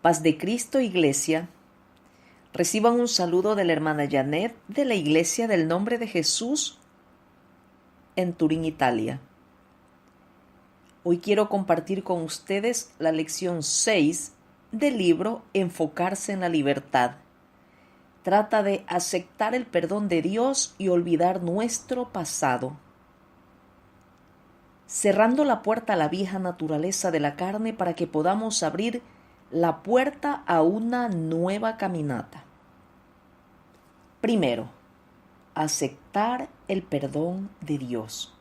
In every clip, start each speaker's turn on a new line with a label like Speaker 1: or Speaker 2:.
Speaker 1: Paz de Cristo, Iglesia. Reciban un saludo de la hermana Janet de la Iglesia del Nombre de Jesús en Turín, Italia. Hoy quiero compartir con ustedes la lección 6 del libro Enfocarse en la libertad. Trata de aceptar el perdón de Dios y olvidar nuestro pasado. Cerrando la puerta a la vieja naturaleza de la carne para que podamos abrir la puerta a una nueva caminata. Primero, aceptar el perdón de Dios.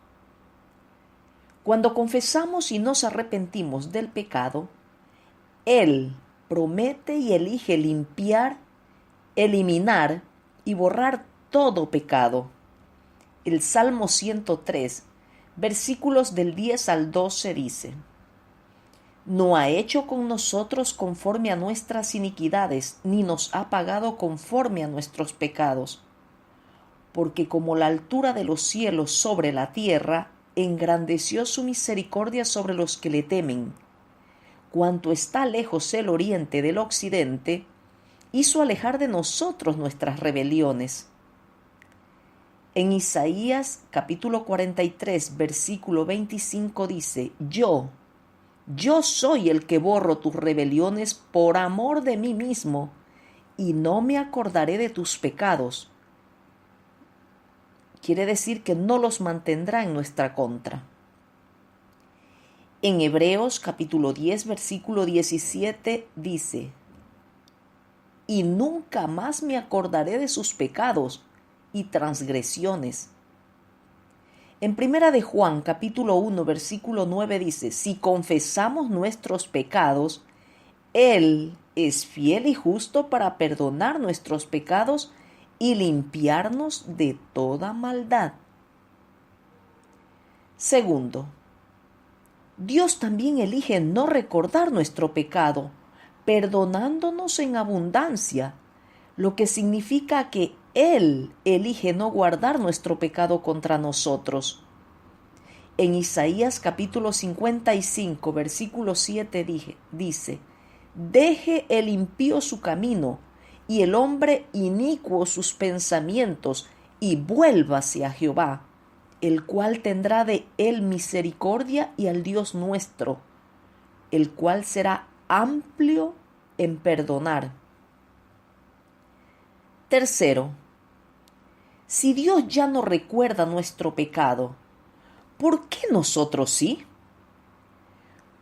Speaker 1: Cuando confesamos y nos arrepentimos del pecado, Él promete y elige limpiar, eliminar y borrar todo pecado. El Salmo 103, versículos del 10 al 12 dice: No ha hecho con nosotros conforme a nuestras iniquidades, ni nos ha pagado conforme a nuestros pecados. Porque como la altura de los cielos sobre la tierra, engrandeció su misericordia sobre los que le temen. Cuanto está lejos el oriente del occidente, hizo alejar de nosotros nuestras rebeliones. En Isaías capítulo 43, versículo 25 dice: Yo soy el que borro tus rebeliones por amor de mí mismo, y no me acordaré de tus pecados. Quiere decir que no los mantendrá en nuestra contra. En Hebreos capítulo 10, versículo 17 dice: Y nunca más me acordaré de sus pecados y transgresiones. En Primera de Juan, capítulo 1, versículo 9 dice: Si confesamos nuestros pecados, Él es fiel y justo para perdonar nuestros pecados y limpiarnos de toda maldad. Segundo, Dios también elige no recordar nuestro pecado, perdonándonos en abundancia, lo que significa que Él elige no guardar nuestro pecado contra nosotros. En Isaías capítulo 55, versículo 7 dice: Deje el impío su camino, y el hombre inicuo sus pensamientos, y vuélvase a Jehová, el cual tendrá de él misericordia, y al Dios nuestro, el cual será amplio en perdonar. Tercero, si Dios ya no recuerda nuestro pecado, ¿por qué nosotros sí?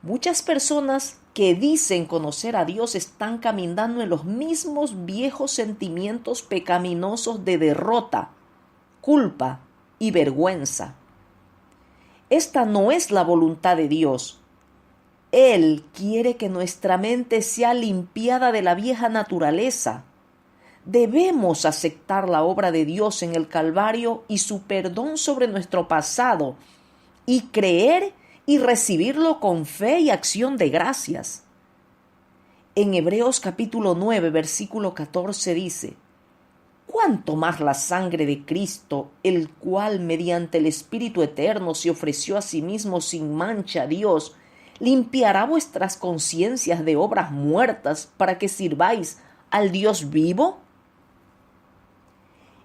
Speaker 1: Muchas personas que dicen conocer a Dios están caminando en los mismos viejos sentimientos pecaminosos de derrota, culpa y vergüenza. Esta no es la voluntad de Dios. Él quiere que nuestra mente sea limpiada de la vieja naturaleza. Debemos aceptar la obra de Dios en el Calvario y su perdón sobre nuestro pasado, y creer y recibirlo con fe y acción de gracias. En Hebreos capítulo 9, versículo 14 dice: ¿Cuánto más la sangre de Cristo, el cual mediante el Espíritu Eterno se ofreció a sí mismo sin mancha a Dios, limpiará vuestras conciencias de obras muertas para que sirváis al Dios vivo?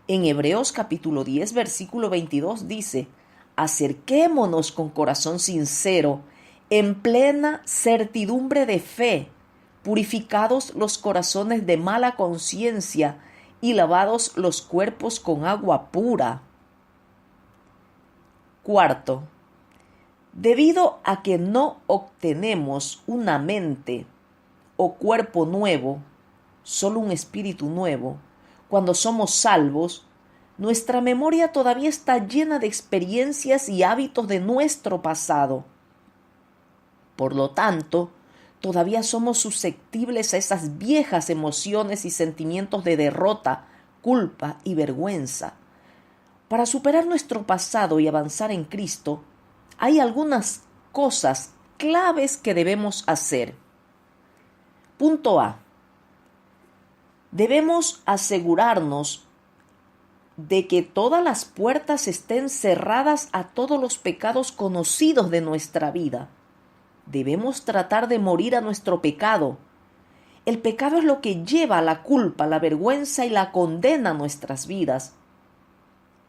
Speaker 1: En Hebreos capítulo 10, versículo 22 dice: Acerquémonos con corazón sincero, en plena certidumbre de fe, purificados los corazones de mala conciencia y lavados los cuerpos con agua pura. Cuarto, debido a que no obtenemos una mente o cuerpo nuevo, solo un espíritu nuevo, cuando somos salvos, nuestra memoria todavía está llena de experiencias y hábitos de nuestro pasado. Por lo tanto, todavía somos susceptibles a esas viejas emociones y sentimientos de derrota, culpa y vergüenza. Para superar nuestro pasado y avanzar en Cristo, hay algunas cosas claves que debemos hacer. Punto A. Debemos asegurarnos de que todas las puertas estén cerradas a todos los pecados conocidos de nuestra vida. Debemos tratar de morir a nuestro pecado. El pecado es lo que lleva a la culpa, la vergüenza y la condena a nuestras vidas.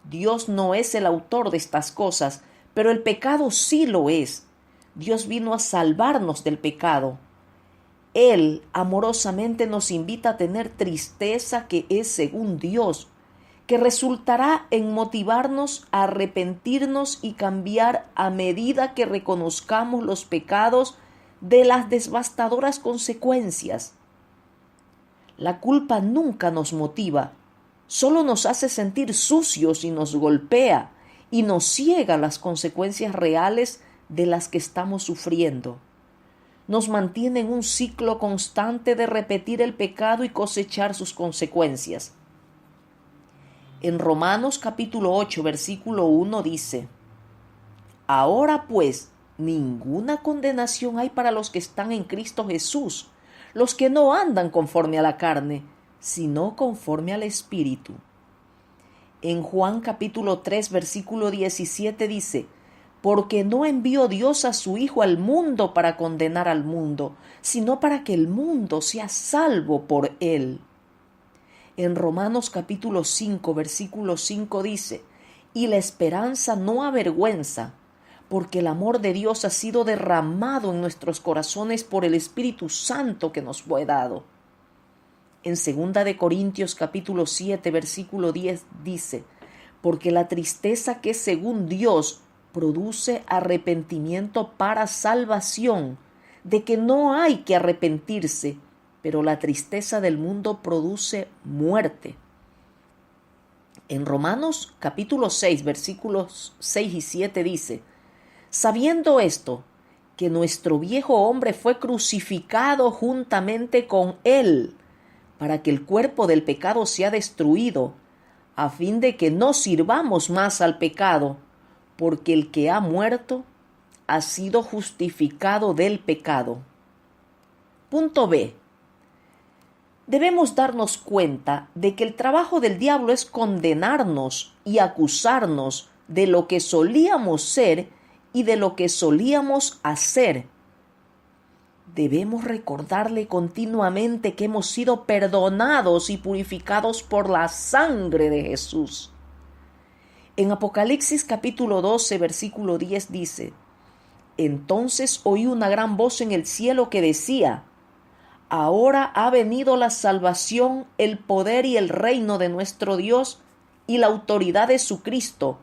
Speaker 1: Dios no es el autor de estas cosas, pero el pecado sí lo es. Dios vino a salvarnos del pecado. Él amorosamente nos invita a tener tristeza que es según Dios, que resultará en motivarnos a arrepentirnos y cambiar a medida que reconozcamos los pecados de las devastadoras consecuencias. La culpa nunca nos motiva, solo nos hace sentir sucios y nos golpea y nos ciega las consecuencias reales de las que estamos sufriendo. Nos mantiene en un ciclo constante de repetir el pecado y cosechar sus consecuencias. En Romanos capítulo 8, versículo 1 dice: Ahora pues, ninguna condenación hay para los que están en Cristo Jesús, los que no andan conforme a la carne, sino conforme al Espíritu. En Juan capítulo 3, versículo 17 dice: Porque no envió Dios a su Hijo al mundo para condenar al mundo, sino para que el mundo sea salvo por él. En Romanos capítulo 5, versículo 5 dice: Y la esperanza no avergüenza, porque el amor de Dios ha sido derramado en nuestros corazones por el Espíritu Santo que nos fue dado. En 2 Corintios capítulo 7, versículo 10 dice: Porque la tristeza que es según Dios produce arrepentimiento para salvación, de que no hay que arrepentirse, pero la tristeza del mundo produce muerte. En Romanos capítulo 6, versículos 6 y 7 dice: Sabiendo esto, que nuestro viejo hombre fue crucificado juntamente con él, para que el cuerpo del pecado sea destruido, a fin de que no sirvamos más al pecado, porque el que ha muerto ha sido justificado del pecado. Punto B. Debemos darnos cuenta de que el trabajo del diablo es condenarnos y acusarnos de lo que solíamos ser y de lo que solíamos hacer. Debemos recordarle continuamente que hemos sido perdonados y purificados por la sangre de Jesús. En Apocalipsis capítulo 12, versículo 10 dice: Entonces oí una gran voz en el cielo que decía: Ahora ha venido la salvación, el poder y el reino de nuestro Dios y la autoridad de su Cristo,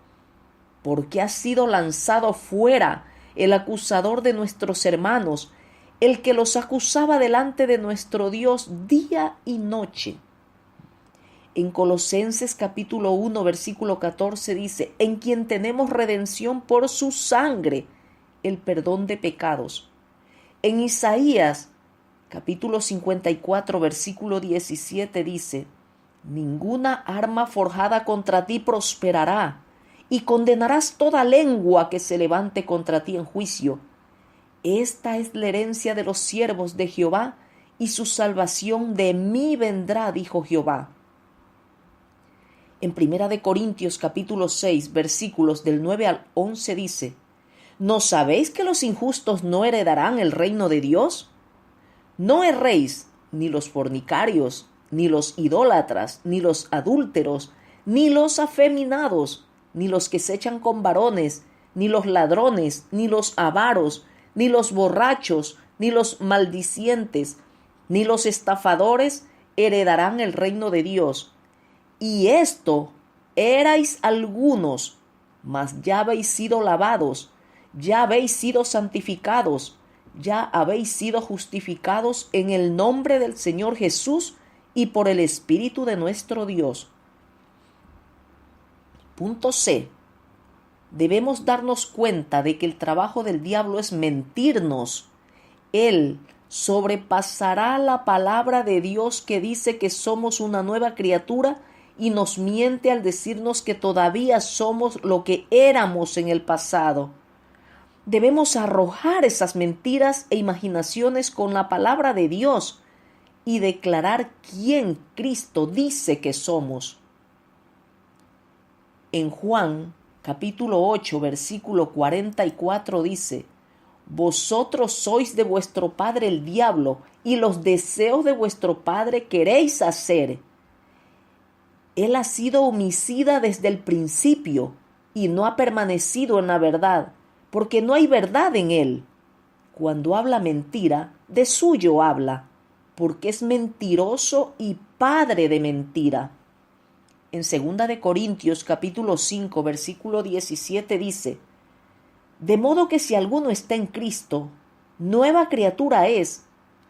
Speaker 1: porque ha sido lanzado fuera el acusador de nuestros hermanos, el que los acusaba delante de nuestro Dios día y noche. En Colosenses capítulo 1, versículo 14 dice: En quien tenemos redención por su sangre, el perdón de pecados. En Isaías capítulo 54, versículo 17 dice: Ninguna arma forjada contra ti prosperará, y condenarás toda lengua que se levante contra ti en juicio. Esta es la herencia de los siervos de Jehová, y su salvación de mí vendrá, dijo Jehová. En 1 Corintios capítulo 6, versículos del 9 al 11 dice: ¿No sabéis que los injustos no heredarán el reino de Dios? No erréis, ni los fornicarios, ni los idólatras, ni los adúlteros, ni los afeminados, ni los que se echan con varones, ni los ladrones, ni los avaros, ni los borrachos, ni los maldicientes, ni los estafadores heredarán el reino de Dios. Y esto erais algunos, mas ya habéis sido lavados, ya habéis sido santificados, ya habéis sido justificados en el nombre del Señor Jesús y por el Espíritu de nuestro Dios. Punto C. Debemos darnos cuenta de que el trabajo del diablo es mentirnos. Él sobrepasará la palabra de Dios que dice que somos una nueva criatura y nos miente al decirnos que todavía somos lo que éramos en el pasado. Debemos arrojar esas mentiras e imaginaciones con la palabra de Dios y declarar quién Cristo dice que somos. En Juan capítulo 8, versículo 44 dice: Vosotros sois de vuestro padre el diablo, y los deseos de vuestro padre queréis hacer. Él ha sido homicida desde el principio y no ha permanecido en la verdad, porque no hay verdad en él. Cuando habla mentira, de suyo habla, porque es mentiroso y padre de mentira. En 2 de Corintios capítulo 5, versículo 17 dice: de modo que si alguno está en Cristo, nueva criatura es.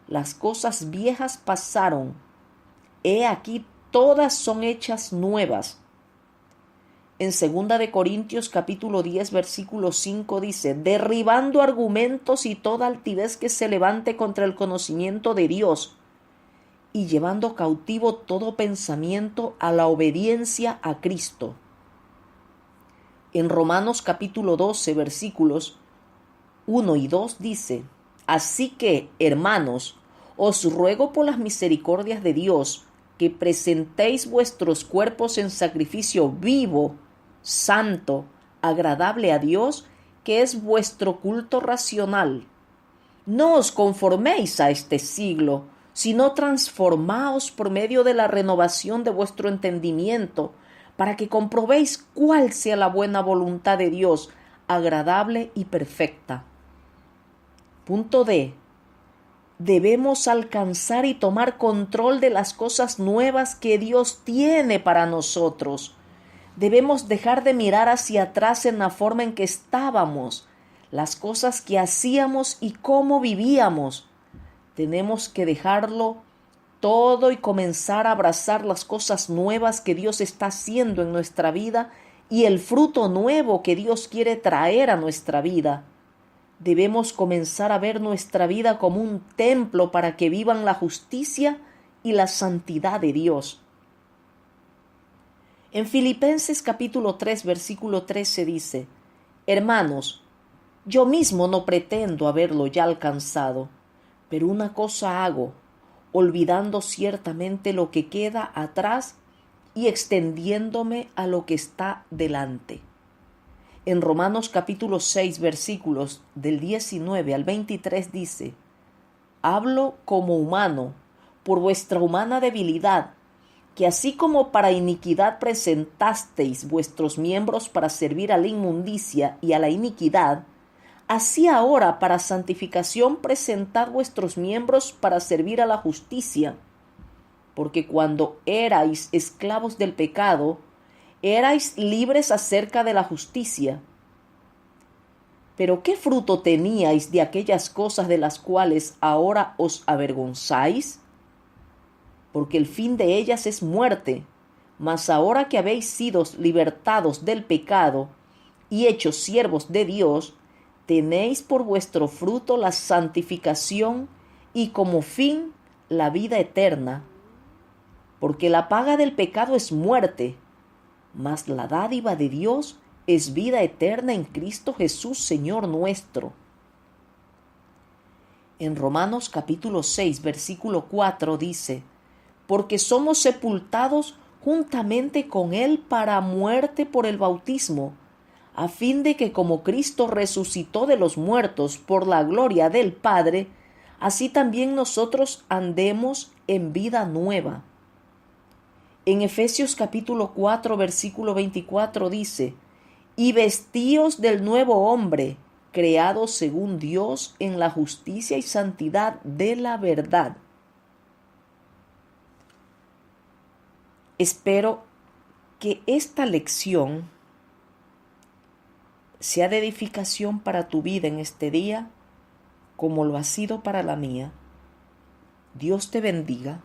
Speaker 1: Las cosas viejas pasaron. He aquí todas son hechas nuevas. En 2 de Corintios capítulo 10 versículo 5 dice: derribando argumentos y toda altivez que se levante contra el conocimiento de Dios, y llevando cautivo todo pensamiento a la obediencia a Cristo. En Romanos capítulo 12 versículos 1 y 2 dice: así que, hermanos, os ruego por las misericordias de Dios que presentéis vuestros cuerpos en sacrificio vivo, santo, agradable a Dios, que es vuestro culto racional. No os conforméis a este siglo, sino transformaos por medio de la renovación de vuestro entendimiento, para que comprobéis cuál sea la buena voluntad de Dios, agradable y perfecta. Punto D. Debemos alcanzar y tomar control de las cosas nuevas que Dios tiene para nosotros. Debemos dejar de mirar hacia atrás en la forma en que estábamos, las cosas que hacíamos y cómo vivíamos. Tenemos que dejarlo todo y comenzar a abrazar las cosas nuevas que Dios está haciendo en nuestra vida y el fruto nuevo que Dios quiere traer a nuestra vida. Debemos comenzar a ver nuestra vida como un templo para que vivan la justicia y la santidad de Dios. En Filipenses capítulo 3, versículo 13 dice: hermanos, yo mismo no pretendo haberlo ya alcanzado, pero una cosa hago, olvidando ciertamente lo que queda atrás y extendiéndome a lo que está delante. En Romanos capítulo 6 versículos del 19 al 23 dice: hablo como humano, por vuestra humana debilidad, que así como para iniquidad presentasteis vuestros miembros para servir a la inmundicia y a la iniquidad, así ahora para santificación presentad vuestros miembros para servir a la justicia. Porque cuando erais esclavos del pecado, erais libres acerca de la justicia. Pero ¿qué fruto teníais de aquellas cosas de las cuales ahora os avergonzáis? Porque el fin de ellas es muerte. Mas ahora que habéis sido libertados del pecado y hechos siervos de Dios, tenéis por vuestro fruto la santificación y como fin la vida eterna. Porque la paga del pecado es muerte, mas la dádiva de Dios es vida eterna en Cristo Jesús, Señor nuestro. En Romanos capítulo 6, versículo 4 dice: porque somos sepultados juntamente con Él para muerte por el bautismo, a fin de que como Cristo resucitó de los muertos por la gloria del Padre, así también nosotros andemos en vida nueva. En Efesios capítulo 4, versículo 24 dice: y vestíos del nuevo hombre, creado según Dios en la justicia y santidad de la verdad. Espero que esta lección sea de edificación para tu vida en este día, como lo ha sido para la mía. Dios te bendiga.